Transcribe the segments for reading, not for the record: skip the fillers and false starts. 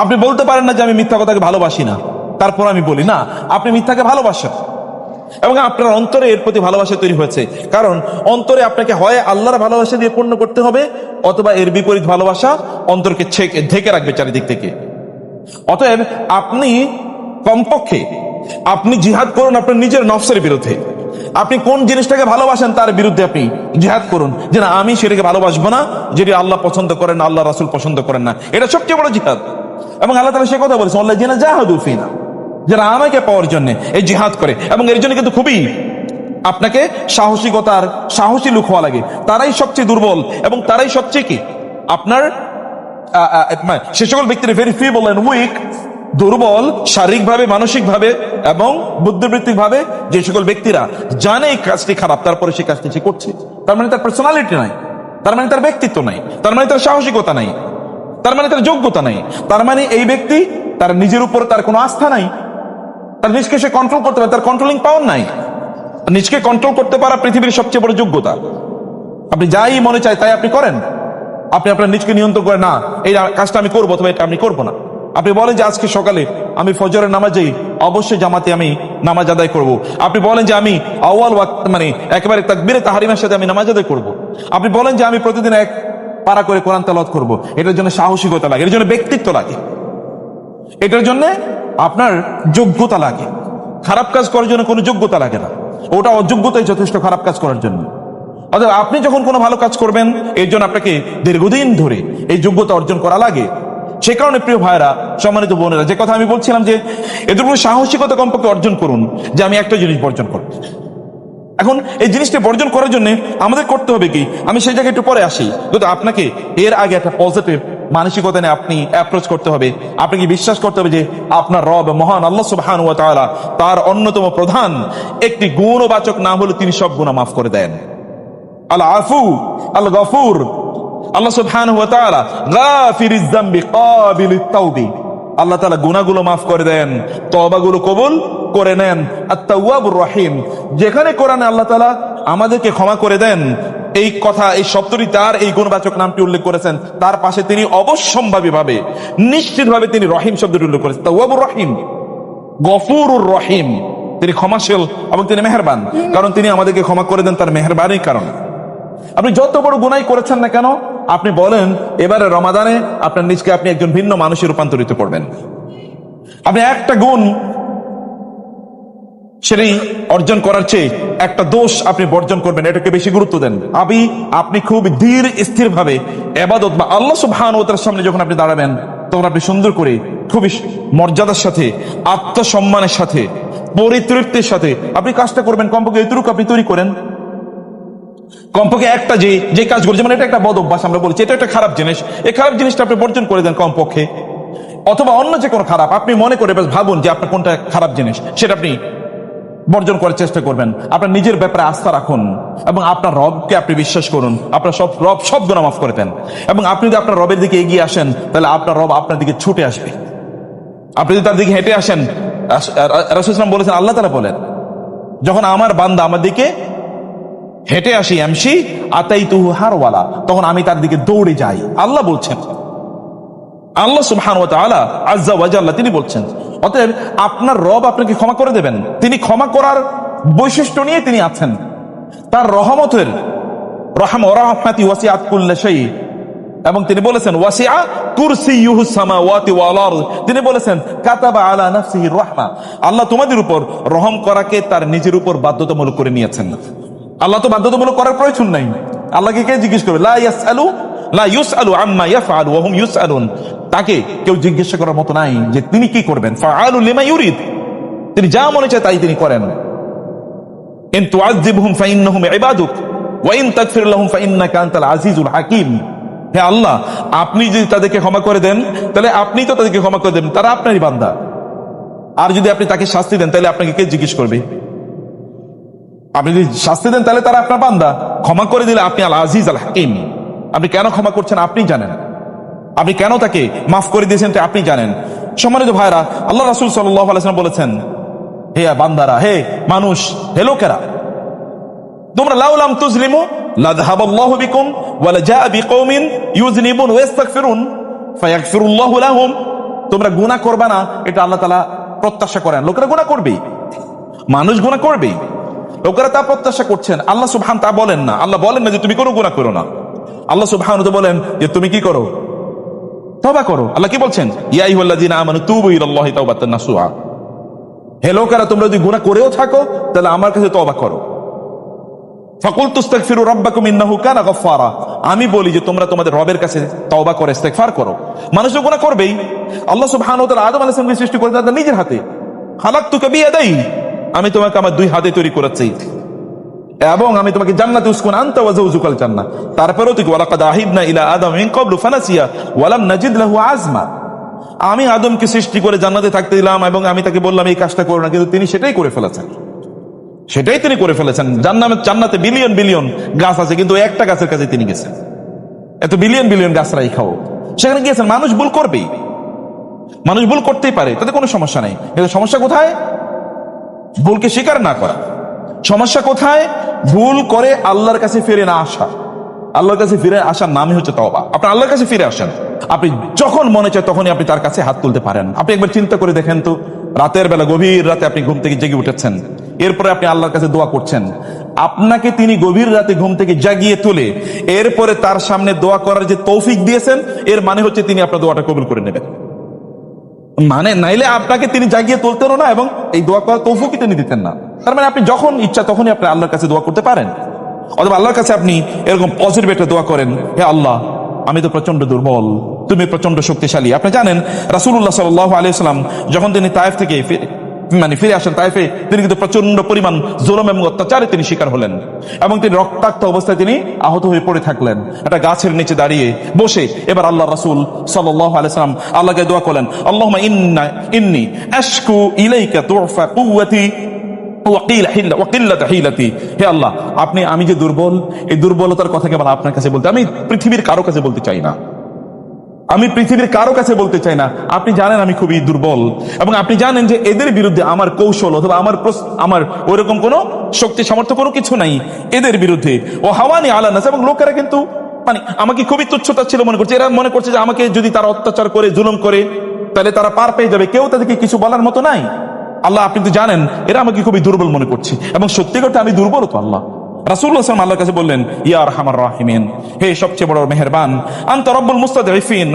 আপনি বলতে পারেন না যে আমি মিথ্যা কথাকে ভালোবাসি না, তারপর আমি বলি না, আপনি মিথ্যাকে ভালোবাসেন এবং আপনার অন্তরে এর প্রতি ভালোবাসা তৈরি হয়েছে। কারণ অন্তরে আপনাকে হয় আল্লাহর ভালোবাসা দিয়ে পূর্ণ করতে হবে, অথবা এর বিপরীত ভালোবাসা অন্তরকে ঢেকে রাখবে চারিদিক থেকে। অতএব আপনি কমপক্ষে আপনি জিহাদ করুন আপনার নিজের নফসের বিরুদ্ধে। আপনি কোন জিনিসটাকে ভালোবাসেন তার বিরুদ্ধে আপনি জিহাদ করুন, যে না আমি সেটাকে ভালোবাসবো না, যেটি আল্লাহ পছন্দ করেন না, আল্লাহ রাসূল পছন্দ করেন না। এটা সবচেয়ে বড় জিহাদ। এবং আল্লাহ তাআলা সে কথা বলেছেন, আল্লাযীনা জাহাদু ফিনা, যারা আমাকে পাওয়ার জন্য এই জিহাদ করে। এবং এর জন্য কিন্তু খুবই আপনাকে সাহসিকতার সাহসী লোক হওয়া লাগে। তারাই সবচেয়ে দুর্বল এবং তারাই সবচেয়ে কি আপনার সে সকল ব্যক্তিরা ভেরি ফিবল এন্ড উইক, দুর্বল শারীরিকভাবে, মানসিকভাবে এবং বুদ্ধিবৃত্তিক ভাবে। যে সকল ব্যক্তিরা জানে এই কাজটি খারাপ, তারপরে সে কাজটি সে করছে, তার মানে তার পার্সোনালিটি নাই, তার মানে তার ব্যক্তিত্ব নাই, তার মানে তার সাহসিকতা নাই, তার মানে তার যোগ্যতা নাই, তার মানে এই ব্যক্তি তার নিজের উপরে তার কোনো আস্থা নাই, তার নিজকে সে কন্ট্রোল করতে পারে, তার কন্ট্রোলিং পাওয়ার নাই। নিজকে কন্ট্রোল করতে পারা পৃথিবীর সবচেয়ে বড় যোগ্যতা। আপনি যাই মনে চায় তাই আপনি করেন, আপনি আপনার নিজকে নিয়ন্ত্রণ করেন, না এই কাজটা আমি করবো অথবা এটা আমি করবো না। আপনি বলেন যে আজকে সকালে আমি ফজরের নামাজেই অবশ্যই জামাতে আমি নামাজ আদায় করব। আপনি বলেন যে আমি আউয়াল ওয়াক্ত মানে একেবারে তাকবীরে তাহরিমের সাথে আমি নামাজ আদায় করব। আপনি বলেন যে আমি প্রতিদিন এক পারা করে কোরআন তেলাওয়াত করব। এটার জন্য সাহসিকতা লাগে, এর জন্য ব্যক্তিত্ব লাগে, এটার জন্য আপনার যোগ্যতা লাগে। খারাপ কাজ করার জন্য কোনো যোগ্যতা লাগে না, ওটা অযোগ্যতাই যথেষ্ট খারাপ কাজ করার জন্য। অর্থাৎ আপনি যখন কোনো ভালো কাজ করবেন এর জন্য আপনাকে দীর্ঘদিন ধরে এই যোগ্যতা অর্জন করা লাগে। সে কারণে প্রিয় ভাইরা, সম্মানিত বোনেরা, যে কথা আমি বলছিলাম যে এদের উপর সাহসিকতা কমপক্ষে অর্জন করুন, যে আমি একটা জিনিস বর্জন করব। এখন এই জিনিসটা বর্জন করার জন্য আমাদের করতে হবে কি, আমি সেই জায়গায় একটু পরে আসি, কিন্তু আপনাকে এর আগে একটা পজিটিভ মানসিকতা নিয়ে আপনি অ্যাপ্রোচ করতে হবে। আপনাকে বিশ্বাস করতে হবে যে আপনার রব মহান আল্লাহ সুবহানাহু ওয়া তাআলা, তার অন্যতম প্রধান একটি গুণবাচক নাম হলো তিনি সব গুনাহ মাফ করে দেন। আল আফু আল গফুর, আল্লাহ সুবহানাহু ওয়া তাআলা গাফিরিজ যামবি কাবিলিত তাওবি, আল্লাহ তাআলা গুনাহগুলো মাফ করে দেন, তওবাগুলো কবুল করে নেন। আত-তাওয়াবুর রহিম, যেখানে কোরআনে আল্লাহ তাআলা আমাদেরকে ক্ষমা করে দেন এই কথা, এই শব্দটি তার এই গুণবাচক নামটি উল্লেখ করেছেন, তার পাশে তিনি অবশ্যম্ভাবীভাবে নিশ্চিতভাবে তিনি রহিম শব্দটি উল্লেখ করেছেন। তাওয়াবুর রহিম, গফুরুর রহিম, তিনি ক্ষমাশীল এবং তিনি মেহেরবান, কারণ তিনি আমাদেরকে ক্ষমা করে দেন তার মেহেরবানির কারণে। আপনি যত বড় গুনাহ করেছেন না কেন, আপনি বলেন এবারে রমাদানে আপনার নিজকে আপনি একজন ভিন্ন মানুষে রূপান্তরিত করবেন। আপনি একটা গুণ সেটি অর্জন করার চেয়ে একটা দোষ আপনি বর্জন করবেন, এটাকে বেশি গুরুত্ব দেন। আপনি খুব ধীর স্থির ভাবে ইবাদত বা আল্লাহ সুবহানাহু ওয়া তাআলার সামনে যখন আপনি দাঁড়াবেন, তখন আপনি সুন্দর করে খুবই মর্যাদার সাথে, আত্মসম্মানের সাথে, পরিতৃপ্তির সাথে আপনি কাজটা করবেন। কমপক্ষে এতটুকু আপনি তৈরি করেন, কমপক্ষে একটা যে কাজগুলো, যেমন এটা একটা বদ অভ্যাস আমরা বলছি, এটা একটা খারাপ জিনিস, এই খারাপ জিনিসটা আপনি বর্জন করে দেন কমপক্ষে। অথবা অন্য যে কোনো খারাপ আপনি মনে করে ভাবুন যে আপনার কোনটা খারাপ জিনিস, সেটা আপনি বর্জন করার চেষ্টা করবেন। আপনার নিজের ব্যাপারে আস্থা রাখুন এবং আপনার রবকে আপনি বিশ্বাস করুন, আপনার রব সব গুনাহ মাফ করে দেন। এবং আপনি যদি আপনার রবের দিকে এগিয়ে আসেন, তাহলে আপনার রব আপনার দিকে ছুটে আসবে। আপনি যদি তার দিকে হেঁটে আসেন, রাসূল সাল্লাল্লাহু আলাইহি ওয়াসাল্লাম বলেছেন, আল্লাহ তাআলা বলেন, যখন আমার বান্দা আমার দিকে হেঁটে আসি আমশি আতাইতুহু হারওয়ালা, তখন আমি তার দিকে দৌড়ে যাই। আল্লাহ বলছেন, আল্লাহ সুবহানাহু ওয়া তাআলা আযজা ওয়া জাল্লা তিনি বলছেন। অতএব আপনার রব আপনাকে ক্ষমা করে দেবেন, তিনি ক্ষমা করার বৈশিষ্ট্য নিয়ে তিনি আছেন। তার রহমতের রাহমাতি ওয়াসিআত কুল্লা শাই, এবং তিনি বলেছেন ওয়াসিআ কুরসিয়ুহুস সামাওয়াতি ওয়াল আরদ, তিনি বলেছেন কাতাবা আলা নাফসিহির রাহমা, আল্লাহ তোমাদের উপর রহম করাকে তার নিজের উপর বাধ্যতামূলক করে নিয়েছেন। আল্লাহ তো বাধ্যতামূলক করার প্রয়োজন নাই, আল্লাহকে কে জিজ্ঞেস করবে? লা ইউসআলু আম্মা ইয়াফআলু ওয়া হুম ইউসআলুন, তাকে কেউ জিজ্ঞাসা করার মতো নাই যে তিনি কি করবেন। ফাআলু লিমা ইউরিদ, তিনি যা মনে চায় তাই তিনি করেন। ইন তুআযিবহুম ফাইন্নাহুম ইবাদুক ওয়া ইন তাগফির লাহুম ফাইন্নাকা আনতাল আজিজুল হাকীম, হে আল্লাহ আপনি যদি তাদেরকে ক্ষমা করে দেন তাহলে আপনি তো তাদেরকে ক্ষমা করে দেন, তারা আপনারই বান্দা। আর যদি আপনি তাকে শাস্তি দেন তাহলে আপনাকে কে জিজ্ঞেস করবে? আপনি যদি শাস্তি দেন তাহলে তারা আপনার বান্দা, ক্ষমা করে দিলে আপনি আল আজিজ আল হাকিম। আপনি কেন ক্ষমা করছেন আপনি জানেন, আপনি কেন তাকে মাফ করে দিয়েছেন আপনি জানেন। সম্মানিত ভাইরা, আল্লাহ রাসূল সাল্লাল্লাহু আলাইহি ওয়াসাল্লাম বলেছেন, হে বান্দারা, হে মানুষ, হে লোকেরা, তোমরা লাউলাম তুজলিমু লাযহাবাল্লাহু বিকুম ওয়া লাজা বিকওমিন ইউযনিবুন ওয়া ইস্তাগফিরুন ফায়াগফিরুল্লাহু লাহুম তোমরা গুনাহ করবা না, এটা আল্লাহ তাআলা প্রত্যাশা করেন। লোকেরা গুনাহ করবেই, মানুষ গুনাহ করবেই, লোকেরা তা প্রত্যাশা করছেন। আল্লাহ সুবহান তা বলেন না। আল্লাহ বলেন না যে তুমি কোনো গুনাহ করো না। আল্লাহ সুবহানাহু বলেন যে তুমি কি করো, তওবা করো। আল্লাহ কি বলছেন, ইয়া আইয়ুহাল্লাযীনা আমানু তুবু ইলাল্লাহি তাওবাতান নাসুহা, হে লোকেরা তোমরা যদি গুনাহ করেও থাকো তাহলে আমার কাছে তওবা করো। ফাকুলতু আস্তাগফিরু রাব্বাকুম ইন্নাহু কানা গাফফারা, আমি বলি যে তোমরা তোমাদের রবের কাছে তওবা করে ইস্তেগফার করো। মানুষ তো গুনাহ করবেই। আল্লাহ সুবহানাহু ওয়া তাআলা আদম আলাইহিস সালামকে সৃষ্টি করেছেন তার নিজের হাতে, খালাকতুকা বিয়াদাই, আমি তোমাকে আমার দুই হাতে তৈরি করেছি এবং আমি তোমাকে জান্নাতে উসকুন আনতা ওয়া যাওজুকাল জান্নাহ। তারপরেও তুই ওয়ালাকাদ আহিদনা ইলা আদম মিন ক্বাবলু ফানাসিয়া ওয়া লাম নাজিদ লাহু আজমা, আমি আদমকে সৃষ্টি করে জান্নাতে থাকতে দিলাম এবং আমি তাকে বললাম এই কাজটা করো না, কিন্তু তিনি সেটাই করে ফেলেছেন, সেটাই তিনি করে ফেলেছেন। জান্নাতে বিলিয়ন বিলিয়ন গাছ আছে, কিন্তু একটা গাছের কাছে তিনি গেছেন। এত বিলিয়ন বিলিয়ন গাছ রাই খাও, সেখানে গিয়েছেন। মানুষ ভুল করবেই, মানুষ ভুল করতেই পারে, তাতে কোনো সমস্যা নেই। কিন্তু সমস্যা কোথায়? ভুলকে স্বীকার না করা। সমস্যা কোথায়? ভুল করে আল্লাহর কাছে ফিরে না আসা। আল্লাহর কাছে ফিরে আসার নামই হচ্ছে তওবা। আপনি আল্লাহর কাছে ফিরে আসেন, আপনি যখন মনে চায় তখনই আপনি তার কাছে হাত তুলতে পারেন। আপনি একবার চিন্তা করে দেখেন তো, রাতের বেলা গভীর রাতে আপনি ঘুম থেকে জেগে উঠেছেন, এরপরে আপনি আল্লাহর কাছে দোয়া করছেন, আপনাকে তিনি গভীর রাতে ঘুম থেকে জাগিয়ে তুলে এরপরে তার সামনে দোয়া করার যে তৌফিক দিয়েছেন, এর মানে হচ্ছে তিনি আপনার দোয়াটা কবুল করে নেবেন। মানে নাইলে আপনাকে তিনি জাগিয়ে তুলতেনও না এবং এই দোয়া করার তৌফিকই তিনি দিতেন না। তার মানে আপনি যখন ইচ্ছা তখনই আপনি আল্লাহর কাছে দোয়া করতে পারেন। অথবা আল্লাহর কাছে আপনি এরকম পজিটিভ একটা দোয়া করেন, হে আল্লাহ আমি তো প্রচন্ড দুর্বল, তুমি প্রচন্ড শক্তিশালী। আপনি জানেন রাসূলুল্লাহ সাল্লাল্লাহু আলাইহি ওয়াসাল্লাম যখন তিনি তায়েফ থেকে ফিরে আসেন, তায়েফে তিনি কিন্তু প্রচন্ড পরিমাণ জুলুম এবং অত্যাচারে তিনি শিকার হলেন এবং তিনি রক্তাক্ত অবস্থায় তিনি আহত হয়ে পড়ে থাকলেন একটা গাছের নিচে দাঁড়িয়ে বসে। এবার আল্লাহ রাসূল সাল্লাল্লাহু আলাইহি ওয়াসাল্লাম আল্লাহকে দোয়া করলেন, আল্লাহুম্মা ইন্নী আশকু ইলাইকা তুফা কুওয়াতি হে আল্লাহ, আপনি আমি যে দুর্বল, এই দুর্বলতার কথা কেবল আপনার কাছে বলতে, আমি পৃথিবীর কারো কাছে বলতে চাই না, আমি পৃথিবীর কারো কাছে বলতে চাই না। আপনি জানেন আমি খুবই দুর্বল এবং আপনি জানেন যে এদের বিরুদ্ধে আমার কৌশল অথবা আমার ওইরকম কোনো শক্তি সামর্থ্য কোনো কিছু নাই এদের বিরুদ্ধে। ও হাওয়ানি আলা নাস, এবং লোকেরা কিন্তু মানে আমাকে খুবই তুচ্ছতা ছিল মনে করছে। এরা মনে করছে যে আমাকে যদি তারা অত্যাচার করে জুলুম করে তাহলে তারা পার পেয়ে যাবে, কেউ তাদেরকে কিছু বলার মতো নাই। আল্লাহ আপনি তো জানেন এরা আমাকে খুবই দুর্বল মনে করছে এবং সত্যি কথা আমি দুর্বল তো। আল্লাহ রাসূলুল্লাহ সাল্লাল্লাহু আলাইহি ওয়াসাল্লাম আল্লাহর কাছে বললেন, ইয়া আরহামার রাহিমিন, হে সবচেয়ে বড় মেহেরবান, আনতা রব্বুল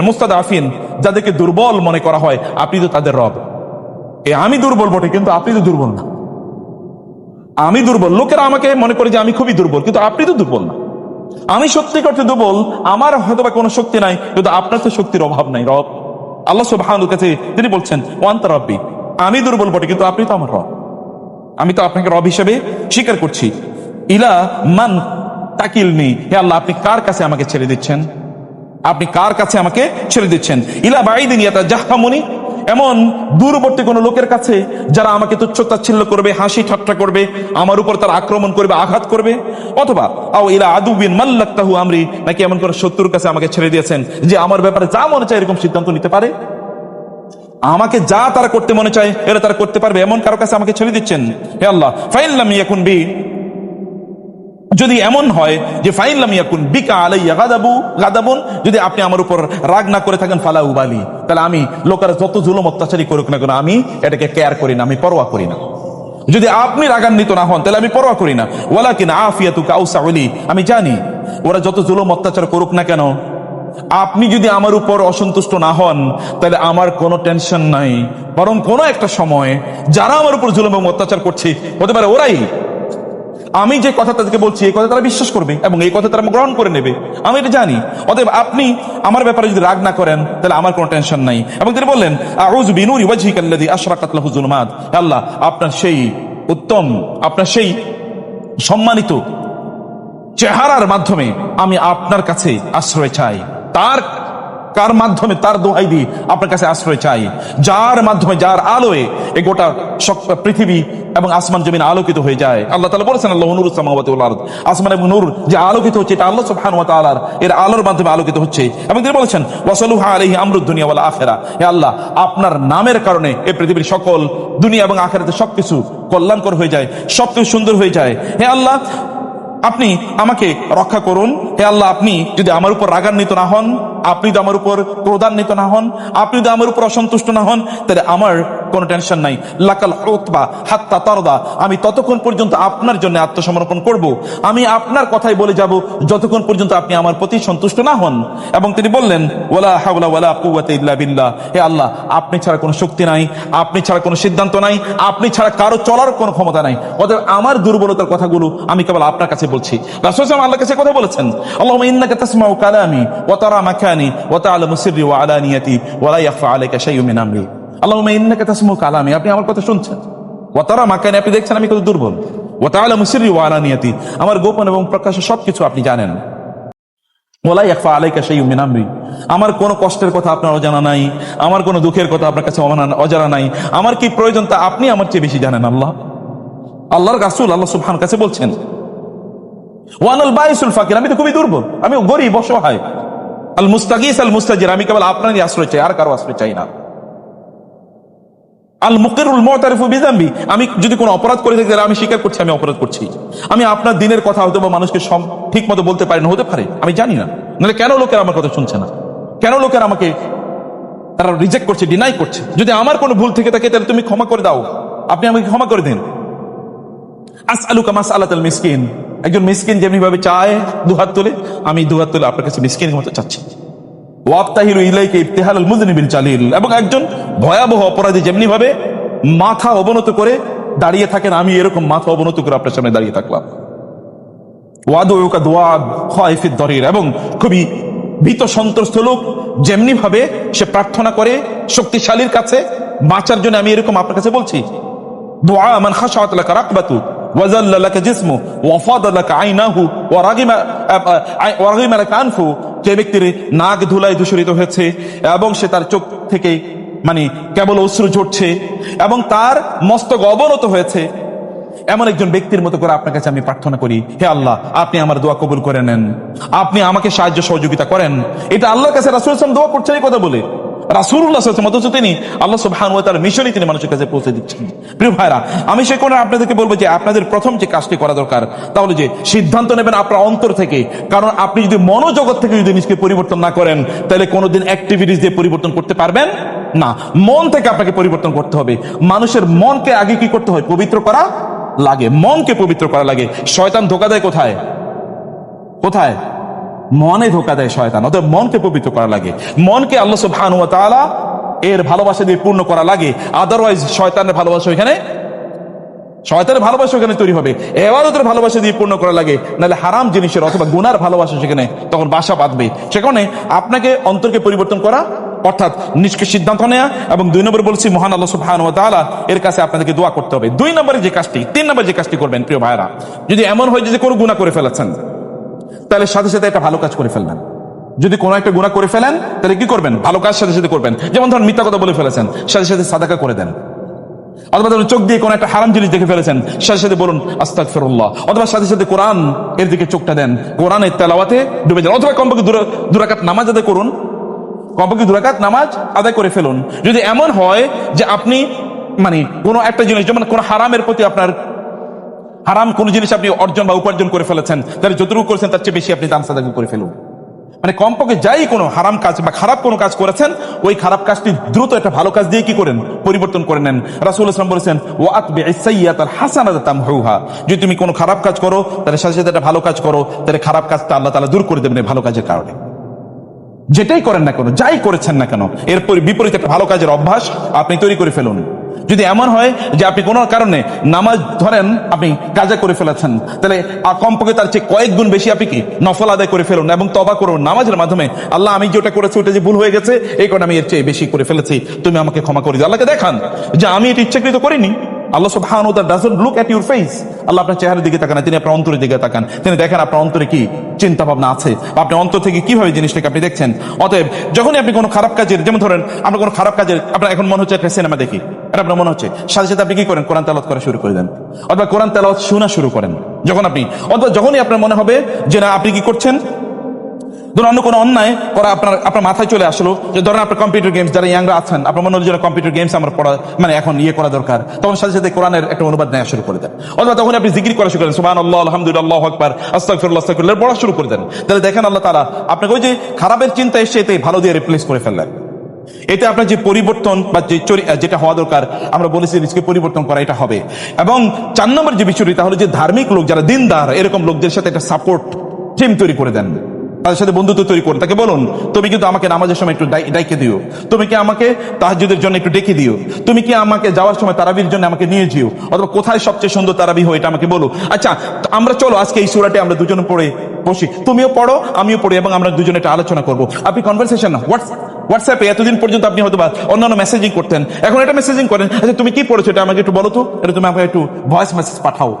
মুস্তাদআফিন, যাদেরকে দুর্বল মনে করা হয় আপনি তো তাদের রব। আমি দুর্বল বটে কিন্তু আপনি তো দুর্বল না। আমি দুর্বল, লোকেরা আমাকে মনে করে যে আমি খুবই দুর্বল, কিন্তু আপনি তো দুর্বল না। আমি সত্যি করতে দুর্বল, আমার হয়তো বা কোনো শক্তি নাই, কিন্তু আপনার তো শক্তির অভাব নাই। রব আল্লাহ সুবহানাহু ওয়া তাআলা তিনি বলছেন, ওয়া আনতা রাব্বি, আমি দুর্বল বটে কিন্তু আপনি তো আমার রব, আমি তো আপনাকে রব হিসেবে স্বীকার করছি। ইলা মান তাকিলনি, হে আল্লাহ আপনি কার কাছে আমাকে ছেড়ে দিচ্ছেন, আপনি কার কাছে আমাকে ছেড়ে দিচ্ছেন। ইলা বাইদিন ইয়াতাজাহামুনি, এমন দূরবর্তী কোন লোকের কাছে যারা আমাকে তুচ্ছ-তাচ্ছিল্য করবে, হাসি ঠাট্টা করবে, আমার উপর তারা আক্রমণ করবে, আঘাত করবে। অথবা আও ইলা আদুবিন মাল্লাকতাহু আমরি, নাকি এমন কোন শত্রুর কাছে আমাকে ছেড়ে দিয়েছেন যে আমার ব্যাপারে যা মনে চায় এরকম সিদ্ধান্ত নিতে পারে, আমাকে যা তারা করতে মনে চায় এরা তারা করতে পারবে, এমন কারো কাছে আমাকে ছেড়ে দিচ্ছেন। হে আল্লাহ ফাইন লাম ইয়াকুন বি, যদি এমন হয় যে ফাইন লাম ইয়াকুন বিকা আলাইয়া গাদাবুন, যদি আপনি আমার উপর রাগ না করে থাকেন ফালা উবালি, তাহলে আমি লোকেরা যত জুলুম অত্যাচারী করুক না কেন আমি এটাকে কেয়ার করি না, আমি পরোয়া করি না। যদি আপনি রাগান্বিত না হন তাহলে আমি পরোয়া করি না। ওয়ালাকিন আফিয়াতুকা আওসাউ লি, আমি জানি ওরা যত জুলুম অত্যাচার করুক না কেন আপনি যদি আমার উপর অসন্তুষ্ট না হন তাহলে আমার কোনো টেনশন নাই, বরং কোনো একটা সময় যারা আমার উপর জুলুম এবং অত্যাচার করছে হতে পারে ওরাই আমি যে কথা তাদেরকে বলছি এই কথা তারা বিশ্বাস করবে এবং এই কথা তারা গ্রহণ করে নেবে, আমি এটা জানি। অতএব আপনি আমার ব্যাপারে যদি রাগ না করেন তাহলে আমার কোনো টেনশন নাই। এবং তিনি বললেন, আউযু বিনুরি ওয়াজহিকাল্লাযী আশরাকাত লাহু যুলুমাত, আল্লাহ আপনার সেই উত্তম, আপনার সেই সম্মানিত চেহারার মাধ্যমে আমি আপনার কাছে আশ্রয় চাই। কার মাধ্যমে? তার দোহাই দিয়ে আপনার কাছে আশ্রয় চাই, যার মাধ্যমে, যার আলোয় এই গোটা পৃথিবী এবং আসমান জমিন আলোকিত হয়ে যায়। আল্লাহ তাআলা বলেছেন, আল্লাহু নূরুস সামাওয়াতি ওয়াল আরদ, আসমান এবং নূর যে আলোকিত হচ্ছে এটা আল্লাহ সুবহানাহু ওয়া তাআলার এর আলোর মাধ্যমে আলোকিত হচ্ছে। এবং তিনি বলেছেন, ওয়াসালুহা আলাইহি আমরুদ দুনিয়া ওয়াল আখিরা, হে আল্লাহ আপনার নামের কারণে এই পৃথিবীর সকল দুনিয়া এবং আখিরাতে সবকিছু কল্যাণকর হয়ে যায়, সবকিছু সুন্দর হয়ে যায়। হে আল্লাহ আপনি আমাকে রক্ষা করুন। হে আল্লাহ, আপনি যদি আমার উপর রাগান্বিত না হন, আপনি যদি আমার উপর ক্রোধান্বিত না হন, আপনি যদি আমার উপর অসন্তুষ্ট না হন, তাহলে আমার কোনো টেনশন নাই। লাকাল উতবা হাত্তা তারদা, আমি ততক্ষণ পর্যন্ত আপনার জন্য আত্মসমর্পণ করব, আমি আপনার কথাই বলে যাব যতক্ষণ পর্যন্ত আপনি আমার প্রতি সন্তুষ্ট না হন। এবং তিনি বললেন, ওয়ালা হাওলা ওয়ালা কুওয়াতা ইল্লা বিল্লাহ, হে আল্লাহ, আপনি ছাড়া কোনো শক্তি নাই, আপনি ছাড়া কোনো সিদ্ধান্ত নাই, আপনি ছাড়া কারো চলার কোনো ক্ষমতা নাই। অতএব আমার দুর্বলতার কথাগুলো আমি কেবল আপনার কাছে বলছি। রাসূল সাল্লাল্লাহু আলাইহি ওয়াসাল্লাম আল্লাহর কাছে কথা বলেছেন, আল্লাহুম্মা ইন্নাকা তাসমাউ কালামি ওয়া তারা মাকানি ওয়া তা'লামু সিররি ওয়া আলানিয়াতি ওয়া লা ইয়াখফা আলাইকা শাইউম মিন আমরি। আল্লাহুম্মা ইন্নাকা তাসমাউ কালামি, আপনি আমার কথা শুনছেন, ওয়া তারা মাকানি, আপনি দেখছেন আমি কত দুর্বল, ওয়া তা'লামু সিররি ওয়া আলানিয়াতি, আমার গোপন এবং প্রকাশ্য সবকিছু আপনি জানেন। ওয়ালা ইয়াখফা আলাইকা শাইউম মিন আমরি, আমার কোনো কষ্টের কথা আপনার অজানা নাই, আমার কোনো দুঃখের কথা আপনার কাছে অজানা নাই, আমার কি প্রয়োজন তা আপনি আমার চেয়ে বেশি জানেন। আল্লাহর রাসূল আল্লাহ সুবহানাহু কাছে বলছেন, ওয়ানাল বাইসুল ফাকির, আমি তো খুবই দুর্বল, আমি গরীব অসহায়। আল মুস্তাগীস আল মুস্তাজির, আমি কেবল আপনারই আশ্রয় চাই, আর কারো আশ্রয় চাই না। আল মুকিরুল মুতারিফু বিযামবি, আমি যদি কোনো অপরাধ করে থাকি তাহলে আমি স্বীকার করছি আমি অপরাধ করছি। আমি আপনার দিনের কথা হয়তো বা মানুষকে ঠিক মতো বলতে পারি না, হতে পারে, আমি জানি না। নাহলে কেন লোকেরা আমার কথা শুনছে না, কেন লোকেরা আমাকে তারা রিজেক্ট করছে, ডিনাই করছে? যদি আমার কোনো ভুল থেকে থাকে তাহলে তুমি ক্ষমা করে দাও, আপনি আমাকে ক্ষমা করে দিন। আসআলুকা মাসআলাতাল মিসকিন, একজন মিসকিন যেমনি ভাবে চায় দুহাত তুলে, আমি দুহাত তুলে আপনার কাছে মিসকিনের মতো চাচ্ছি। ওয়াবতাহিলু ইলাইকা ইবতিহালাল মুযনিবিল জালিল, এবং একজন ভয়াবহ অপরাধী যেমনি ভাবে মাথা অবনত করে দাঁড়িয়ে থাকেন, আমি এরকম মাথা অবনত করে আপনার সামনে দাঁড়িয়ে থাকলাম। ওয়াদুউকা দুআদ খায়ফিদ দরির, এবং খুবই ভীত সন্ত্রস্ত লোক যেমনি ভাবে সে প্রার্থনা করে শক্তিশালীর কাছে বাঁচার জন্য, আমি এরকম আপনার কাছে বলছি। দুআ মান খাশাআত লাকা রাকবাতু ওয়াজাল্লা লাকা জিসমু ওয়াফাদা লাকা আইনাহু ওয়া রাগিমা লাকা আনফু, যে ব্যক্তির নাক ধুলায় দূষিত হয়েছে এবং সে তার চোখ থেকে মানে কেবল অশ্রু ঝরছে এবং তার মস্তক অবনত হয়েছে, এমন একজন ব্যক্তির মতো করে আপনার কাছে আমি প্রার্থনা করি, হে আল্লাহ, আপনি আমার দোয়া কবুল করে নেন, আপনি আমাকে সাহায্য সহযোগিতা করেন। এটা আল্লাহর কাছে রাসূল সাল্লাল্লাহু আলাইহি ওয়াসাল্লাম দোয়া করছেন এই কথা বলে। রাসূলুল্লাহ সাল্লাল্লাহু আলাইহি ওয়াসাল্লাম তিনি আল্লাহ সুবহানাহু ওয়া তাআলার মিশনই তিনি মানুষের কাছে পৌঁছে দিচ্ছেন। প্রিয় ভাইরা, আমি সে কোণে আপনাদেরকে বলবো যে আপনাদের প্রথম যে কাজটি করা দরকার তা হলো যে সিদ্ধান্ত নেবেন আপনার অন্তর থেকে। কারণ আপনি যদি মনোজগৎ থেকে যদি নিজেকে পরিবর্তন না করেন তাহলে কোনোদিন অ্যাক্টিভিটিস দিয়ে পরিবর্তন করতে পারবেন না। মন থেকে আপনাকে পরিবর্তন করতে হবে। মানুষের মনকে আগে কি করতে হয়? পবিত্র করা লাগে, মনকে পবিত্র করা লাগে। শয়তান ধোঁকা দেয় কোথায়? কোথায়? মনে ধোঁকা দেয় শয়তান। অতএব মনকে পবিত্র করা লাগে, মনকে আল্লাহ সুবহানাহু ওয়া তাআলা এর ভালোবাসা দিয়ে পূর্ণ করা লাগে। আদারওয়াইজ শয়তানের ভালোবাসা ওখানে তৈরি হবে। ইবাদতের ভালোবাসা দিয়ে পূর্ণ করা লাগে, নাহলে হারাম জিনিসের অথবা গুনার ভালোবাসা সেখানে তখন বাসা বাঁধবে। সেখানে আপনাকে অন্তরকে পরিবর্তন করা অর্থাৎ নিজকে সিদ্ধান্ত নেওয়া, এবং 2 নম্বর বলছি মহান আল্লাহ সুবহানাহু ওয়া তাআলা এর কাছে আপনাদেরকে দোয়া করতে হবে। 2 নম্বরে যে কাজটি, 3 নম্বর যে কাজটি করবেন প্রিয় ভাইরা, যদি এমন হয় যে কোনো গুনাহ করে ফেলেছেন তাহলে সাথে সাথে একটা ভালো কাজ করে ফেলবেন। যদি কোনো একটা গুনাহ করে ফেলেন তাহলে কি করবেন? ভালো কাজ সাথে সাথে করবেন। যেমন ধরুন মিথ্যা কথা বলে ফেলেছেন, সাথে সাথে সাদাকা করে দেন। অথবা ধরুন চোখ দিয়ে কোনো একটা হারাম জিনিস দেখে ফেলেছেন, সাথে সাথে বলুন আস্তাগফিরুল্লাহ। অথবা সাথে সাথে কোরআন এর দিকে চোখটা দেন, কোরআনের তেলাওয়াতে ডুবে যান। অথবা কমপক্ষে 2 রাকাত নামাজ আদায় করুন, কমপক্ষে 2 রাকাত নামাজ আদায় করে ফেলুন। যদি এমন হয় যে আপনি মানে কোনো একটা জিনিস, যেমন কোনো হারামের প্রতি আপনার হারাম কোনো জিনিস আপনি অর্জন বা উপার্জন করে ফেলেছেন, তাহলে যতটুকু করেছেন তার চেয়ে বেশি আপনি দান সাদাকা করে ফেলুন। মানে কমপক্ষে যাই কোনো হারাম কাজ বা খারাপ কোনো কাজ করেছেন, ওই খারাপ কাজটি দ্রুত একটা ভালো কাজ দিয়ে কি করেন? পরিবর্তন করে নেন। রাসূলুল্লাহ সাল্লাল্লাহু আলাইহি ওয়াসাল্লাম বলেছেন, ওয়া আতবি'is সাইয়্যাতাল হাসানাতা তামহুহা, যদি তুমি কোনো খারাপ কাজ করো তাহলে সাথে সাথে একটা ভালো কাজ করো, তাহলে খারাপ কাজটা আল্লাহ তাআলা দূর করে দেবেন এই ভালো কাজের কারণে। যেটাই করেন না কেন, যাই করেছেন না কেন, এর বিপরীতে একটা ভালো কাজের অভ্যাস আপনি তৈরি করে ফেলুন। যদি এমন হয় যে আপনি কোনো কারণে নামাজ ধরেন আপনি কাজা করে ফেলেছেন, তাহলে কমপক্ষে তার চেয়ে কয়েক গুণ বেশি আপনি কি নফল আদায় করে ফেলুন এবং তওবা করুন নামাজের মাধ্যমে। আল্লাহ, আমি যেটা করেছি ওটা যে ভুল হয়ে গেছে, এই কারণে আমি এর চেয়ে বেশি করে ফেলেছি, তুমি আমাকে ক্ষমা করে দিও। আল্লাহকে দেখান যে আমি এটা ইচ্ছাকৃত করিনি। আল্লাহ সুবহানাহু ওয়া তাআলা doesn't look at your face. Allah আপনার চেহারার দিকে তাকান না, তিনি আপনার অন্তরের দিকে তাকান। তিনি দেখেন আপনার অন্তরে কি চিন্তা ভাবনা আছে, আপনি অন্তর থেকে কিভাবে জিনিসটাকে আপনি দেখছেন। অতএব যখনই আপনি কোনো খারাপ কাজের, যেমন ধরেন আপনার কোনো খারাপ কাজের, আপনার এখন মনে হচ্ছে একটা সিনেমা দেখি, এটা আপনার মনে হচ্ছে, সাথে সাথে আপনি কি করেন? কোরআন তেলাওয়াত করা শুরু করে দেন, অথবা কোরআন তেলাওয়াত শোনা শুরু করেন। যখন আপনি, অথবা যখনই আপনার মনে হবে যে না আপনি কি করছেন, ধরুন অন্য কোনো অন্যায় করা আপনার মাথায় চলে আসলো, যে ধরেন আপনার কম্পিউটার গেমস, যারা ইয়াংরা আছেন, আপনার মনে হলো যে কম্পিউটার গেমস আমার পড়া মানে এখন করা দরকার, তখন সাথে সাথে কোরআনের একটা অনুবাদ নেওয়া শুরু করে দেন, অথবা তখন আপনি জিকির করা শুরু করেন, সুবহানাল্লাহ, আলহামদুলিল্লাহ, আল্লাহু আকবার, আস্তাগফিরুল্লাহ, আস্তাগফিরুল্লাহ পড়া শুরু করে দেন। তাহলে দেখেন আল্লাহ তাআলা আপনাকে ওই যে খারাপের চিন্তা এসে এতে ভালো দিয়ে রিপ্লেস করে ফেললেন। এতে আপনার যে পরিবর্তন বা যেটা হওয়া দরকার, আমরা বলেছি নিজকে পরিবর্তন করা, এটা হবে। এবং 4 নম্বর যে বিষয়টি, তাহলে যে ধার্মিক লোক যারা দিনদার, এরকম লোকদের সাথে একটা সাপোর্ট টিম তৈরি করে দেন, তাদের সাথে বন্ধুত্ব তৈরি করুন। তাকে বলুন, তুমি কিন্তু আমাকে নামাজের সময় একটু ডাইকে দিও, তুমি কি আমাকে তাহাজ্জুদের জন্য একটু ডেকে দিও, তুমি কি আমাকে যাওয়ার সময় তারাবির জন্য আমাকে নিয়ে যেও, অথবা কোথায় সবচেয়ে সুন্দর তারাবি হয় এটা আমাকে বলো। আচ্ছা, আমরা চলো আজকে এই সূরাটি আমরা দুজনে পড়ে বসি, তুমিও পড়ো আমিও পড়ি, এবং আমরা দুজনে একটা আলোচনা করবো। আপনি কনভারসেশন হোয়াটসঅ্যাপে এতদিন পর্যন্ত আপনি হয়তো বা অন্যান্য মেসেজিং করতেন, এখন এটা মেসেজিং করেন, আচ্ছা তুমি কি পড়েছো এটা আমাকে একটু বলো তো, এটা তুমি আমাকে একটু ভয়েস মেসেজ পাঠাও।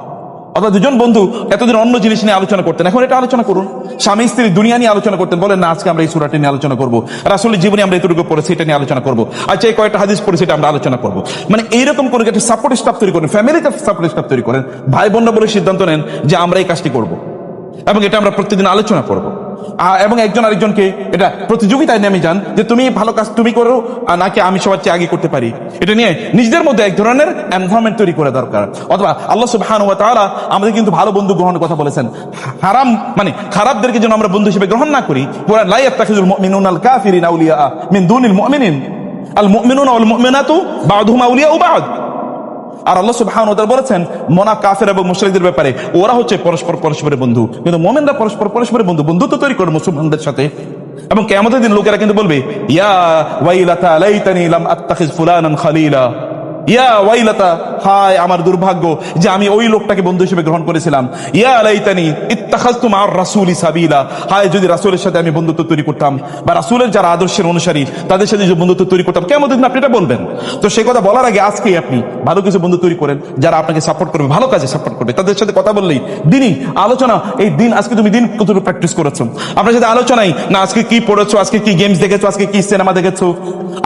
অথবা দুজন বন্ধু এতদিন অন্য জিনিস নিয়ে আলোচনা করতেন, এখন এটা আলোচনা করুন। স্বামী স্ত্রী দুনিয়া নিয়ে আলোচনা করতেন, বলেন না আজকে আমরা এই সূরাটি নিয়ে আলোচনা করবো, রাসূলের জীবনে আমরা এতটুকু পড়েছি এটা নিয়ে আলোচনা করবো, আচ্ছা এই কয়েকটা হাদিস পড়েছি এটা আমরা আলোচনা করবো। মানে এইরকম করে একটা সাপোর্ট স্টাফ তৈরি করেন, ফ্যামিলিতে সাপোর্ট স্টাফ তৈরি করেন, ভাই বোনরা বলে সিদ্ধান্ত নেন যে আমরা এই কাজটি করবো এবং এটা আমরা প্রতিদিন আলোচনা করবো। এবং একজন আরেকজনকে এটা প্রতিযোগিতায় নেমে যান যে তুমি ভালো কাজ তুমি করো নাকি আমি সবার চেয়ে আগে করতে পারি, এটা নিয়ে নিজেদের মধ্যে এক ধরনের এনভায়রনমেন্ট তৈরি করা দরকার। অথবা আল্লাহ সুবহানাহু ওয়া তাআলা আমাদের কিন্তু ভালো বন্ধু গ্রহণের কথা বলেছেন, হারাম মানে খারাপদেরকে যেন আমরা বন্ধু হিসেবে গ্রহণ না করি। কুরআন লা ইয়াত্তাখিযুল মুমিনুনাল কাফিরিনা আউলিয়া মিন দুনিল মুমিনিন আল মুমিনুনা ওয়াল মুমিনাতু বা'দুহুম আউলিয়াউ বা'দ। আর আল্লাহ সুবহানাহু ওয়া তাআলা বলেছেন কাফের এবং মুশরিকদের ব্যাপারে ওরা হচ্ছে পরস্পরের বন্ধু, কিন্তু মুমিনরা পরস্পরের বন্ধু, বন্ধুত্ব তৈরি করে মুসলমানদের সাথে। এবং কিয়ামতের দিন লোকেরা কিন্তু বলবে ইয়া ওয়াইলাতা লাইতানি লাম আত্তাখিজ ফুলানান খালিলা, ইয়া ওয়াইলাতা, হায় আমার দুর্ভাগ্য যে আমি ওই লোকটাকে বন্ধু হিসেবে গ্রহণ করেছিলাম, ইয়া লাইতানি ইত্তাখাযতু মা'আর রাসূলি সাবিলা, হায় যদি রাসূলের সাথে আমি বন্ধুত্ব তৈরি করতাম বা রাসূলের যারা আদর্শের অনুসারী তাদের সাথে যদি বন্ধুত্ব তৈরি করতাম। কিয়ামতের দিন আপনি এটা বলবেন। তো সেই কথা বলার আগে আজকেই আপনি ভালো কিছু বন্ধু তৈরি করেন যারা আপনাকে সাপোর্ট করবে, ভালো কাজে সাপোর্ট করবে, তাদের সাথে কথা বললেই দিনই আলোচনা, এই দিন আজকে তুমি দিন কতটুকু প্র্যাকটিস করেছো, আপনার সাথে আলোচনাই না আজকে কি পড়েছো, আজকে কি গেমস দেখেছো, আজকে কি সিনেমা দেখেছো,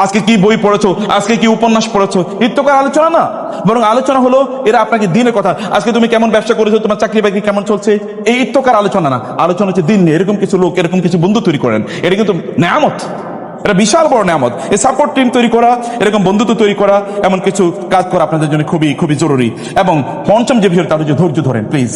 আজকে কি বই পড়েছো, আজকে কি উপন্যাস পড়েছো, ইত্যকার আলোচনা না, বরং আলোচনা হলো এরা আপনাকে দিনের কথা, আজকে তুমি কেমন ব্যবসা করেছো, তোমার চাকরি বাকরি কেমন চলছে, এই ইত্যকার আলোচনা না, আলোচনা হচ্ছে দিন নিয়ে। এরকম কিছু লোক, এরকম কিছু বন্ধু তৈরি করেন, এটা কিন্তু নেয়ামত, এটা বিশাল বড় নেয়ামত। এই সাপোর্ট টিম তৈরি করা, এরকম বন্ধুত্ব তৈরি করা, এমন কিছু কাজ করা আপনাদের জন্য খুবই খুবই জরুরি। এবং পঞ্চম যে বিষয়, তার যে ধৈর্য ধরেন প্লিজ।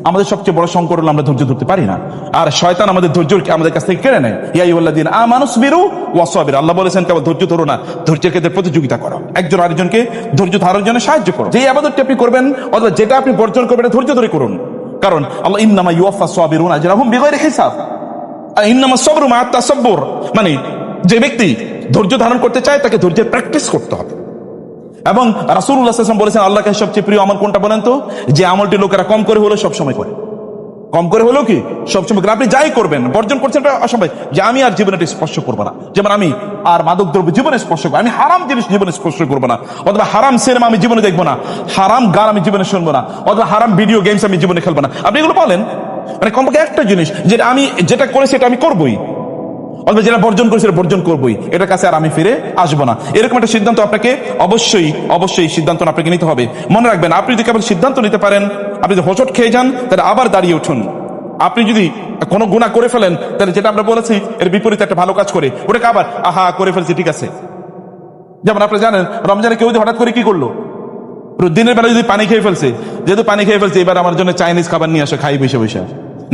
আমাদের সবচেয়ে বড় সংকট হলো আমরা ধৈর্য ধরতে পারি না, আর শয়তান আমাদের ধৈর্য আমাদের কাছ থেকে কেড়ে নেয়। ইয়া আইয়ুহাল্লাযীনা আমানুসবিরু ওয়াসবিরু, আল্লাহ বলেছেন কেবল ধৈর্য ধরো না, ধৈর্যের ক্ষেত্রে প্রতিযোগিতা করো, একজন আরেকজনকে ধৈর্য ধারণের জন্য সাহায্য করো। যে ইবাদতটি আপনি করবেন অথবা যেটা আপনি বর্জন করবেন ধৈর্য ধরে করুন, কারণ আল্লাহ ইন্নামা ইউওয়াফাস সাবিরুনা আজরাহুম বিগাইরি হিসাব, ইন্নামাস সাবরু মা'আত তাসাব্বুর, মানে যে ব্যক্তি ধৈর্য ধারণ করতে চায় তাকে ধৈর্যের প্র্যাকটিস করতে হবে। এবং রাসূলুল্লাহ সাল্লাল্লাহু আলাইহি ওয়াসাল্লাম বলেছেন আল্লাহর কাছে সবচেয়ে প্রিয় আমল কোনটা বলেন তো, যে আমলটি লোকেরা কম করে হলেও সবসময় করে, কম করে হলেও কি সবসময় করে। আপনি যাই করবেন, বর্জন করছেন এটা অসম্ভব, যে আমি আর জীবনে এটা স্পর্শ করবো না, যেমন আমি আর মাদক দ্রব্য জীবনে স্পর্শ করবো, আমি হারাম জিনিস জীবনে স্পর্শ করবো না, অথবা হারাম সিনেমা আমি জীবনে দেখবো না, হারাম গান আমি জীবনে শুনবো না, অথবা হারাম ভিডিও গেমস আমি জীবনে খেলবো না। আপনি এগুলো বলেন, মানে কমপক্ষে একটা জিনিস যেটা আমি যেটা করেছি এটা আমি করবোই, অথবা যেটা বর্জন করেছি সেটা বর্জন করবোই, এটার কাছে আর আমি ফিরে আসবো না। এরকম একটা সিদ্ধান্ত আপনাকে অবশ্যই সিদ্ধান্ত আপনাকে নিতে হবে। মনে রাখবেন, আপনি যদি কেবল সিদ্ধান্ত নিতে পারেন, আপনি যদি হোঁচট খেয়ে যান তাহলে আবার দাঁড়িয়ে উঠুন। আপনি যদি কোনো গুনাহ করে ফেলেন তাহলে যেটা আমরা বলেছি এর বিপরীতে একটা ভালো কাজ করে ওটাকে আবার আহা করে ফেলছি ঠিক আছে। যেমন আপনি জানেন রমজানে কেউ যদি হঠাৎ করে কি করলো, দিনের বেলা যদি পানি খেয়ে ফেলছে, যেহেতু পানি খেয়ে ফেলছে এবার আমার জন্য চাইনিজ খাবার নিয়ে আসে, খাই বসে বসে,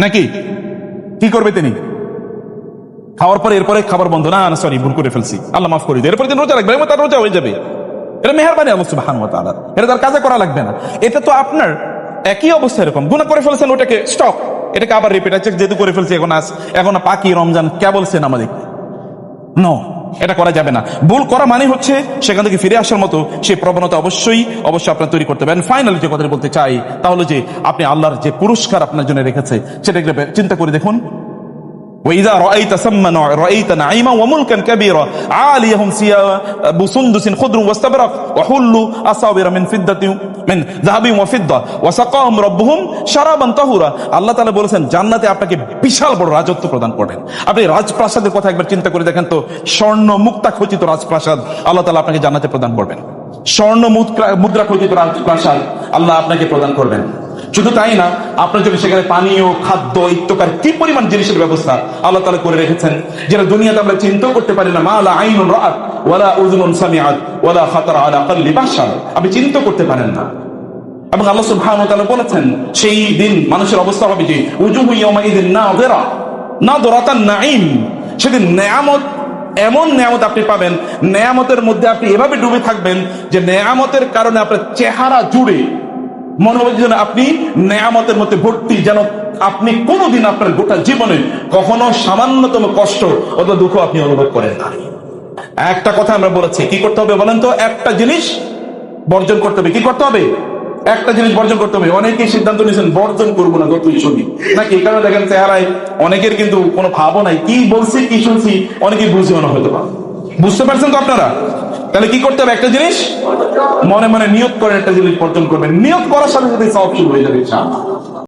নাকি কি করবে তিনি? খাওয়ার পরে এরপরে খাবার বন্ধ, না সরি ভুল করে ফেলছি, আল্লাহ মাফ করে দিই, এরপরে দিন রোজা রাখবে, তার রোজা হয়ে যাবে। এটা মেহেরবানি আল্লাহ সুবহানাহু ওয়া তাআলা, এটা তার কাজে করা লাগবে না। এটা তো আপনার একই অবস্থা, এরকম গুনাহ করে ফেলছেন ওটাকে স্টপ, এটাকে আবার রিপিট, আছে যেহেতু করে ফেলছি এখন পাকি রমজান কে বলছেন আমাদের, নো, এটা করা যাবে না। ভুল করা মানে হচ্ছে সেখান থেকে ফিরে আসার মতো সেই প্রবণতা অবশ্যই আপনার তৈরি করতে হবে। ফাইনালি যে কথা বলতে চাই তা হলো যে আপনি আল্লাহর যে পুরস্কার আপনার জন্য রেখেছে সেটাকে চিন্তা করে দেখুন। وإذا رأيت ثم رأيت نعيما وملكا كبيرا عاليهم ثياب سندس خضر واستبرق وحلوا أساور من فضة من ذهب وفضة وسقاهم ربهم شرابا طهورا। আল্লাহ তাআলা বলেছেন জান্নাতে আপনাকে বিশাল বড় রাজত্ব প্রদান করবেন। আপনি রাজপ্রাসাদের কথা একবার চিন্তা করে দেখেন তো, স্বর্ণ মুক্তা খচিত রাজপ্রাসাদ আল্লাহ তাআলা আপনাকে জান্নাতে প্রদান করবেন, স্বর্ণ মুদ্রা খচিত রাজপ্রাসাদ আল্লাহ আপনাকে প্রদান করবেন। শুধু তাই না, আপনার জন্য সেখানে পানীয়, খাদ্য, ইত্যকার কি পরিমাণ জিনিসের ব্যবস্থা আল্লাহ তাআলা করে রেখেছেন, যেটা দুনিয়াতে আমরা চিন্তাও করতে পারি না। মা লা আইনুন রাআত ওয়ালা উযুনুন সামিআত ওয়ালা খাতারা আলা কলবি বাশার, আপনি চিন্তা করতে পারেন না। এবং আল্লাহ সুবহানাহু ওয়া তাআলা বলেছেন সেই দিন মানুষের অবস্থা হবে যে উজুহু ইয়াউমাইযিন নাযিরা নাযরাতান নাঈম, সেদিন নেয়ামত, এমন নেয়ামত আপনি পাবেন, নেয়ামতের মধ্যে আপনি এভাবে ডুবে থাকবেন যে নেয়ামতের কারণে আপনার চেহারা জুড়ে মনে হবে যেন আপনি নেয়ামতের মধ্যে ভর্তি, যেন আপনি কোনোদিন আপনার গোটা জীবনে কখনো সামান্যতম কষ্ট অথবা দুঃখ আপনি অনুভব করেন না। একটা কথা আমরা বলেছি, কি করতে হবে বলেন তো? একটা জিনিস বর্জন করতে হবে। কি করতে হবে? একটা জিনিস বর্জন করতে হবে। অনেকেই সিদ্ধান্ত নিয়েছেন বর্জন করবো না, যতই শুনি নাকি, এই কারণে দেখেন চেহারায় অনেকের কিন্তু কোনো ভাবও নাই, কি বলছি কি শুনছি অনেকেই বুঝেও না হয়তো বা। বুঝতে পারছেন তো আপনারা? তাহলে কি করতে হবে? একটা জিনিস মনে মনে নিয়ত করেন, একটা জিনিস বর্জন করবেন। নিয়ত করার সাথে সাথে সব শুরু হয়ে যাবে ইনশাআল্লাহ।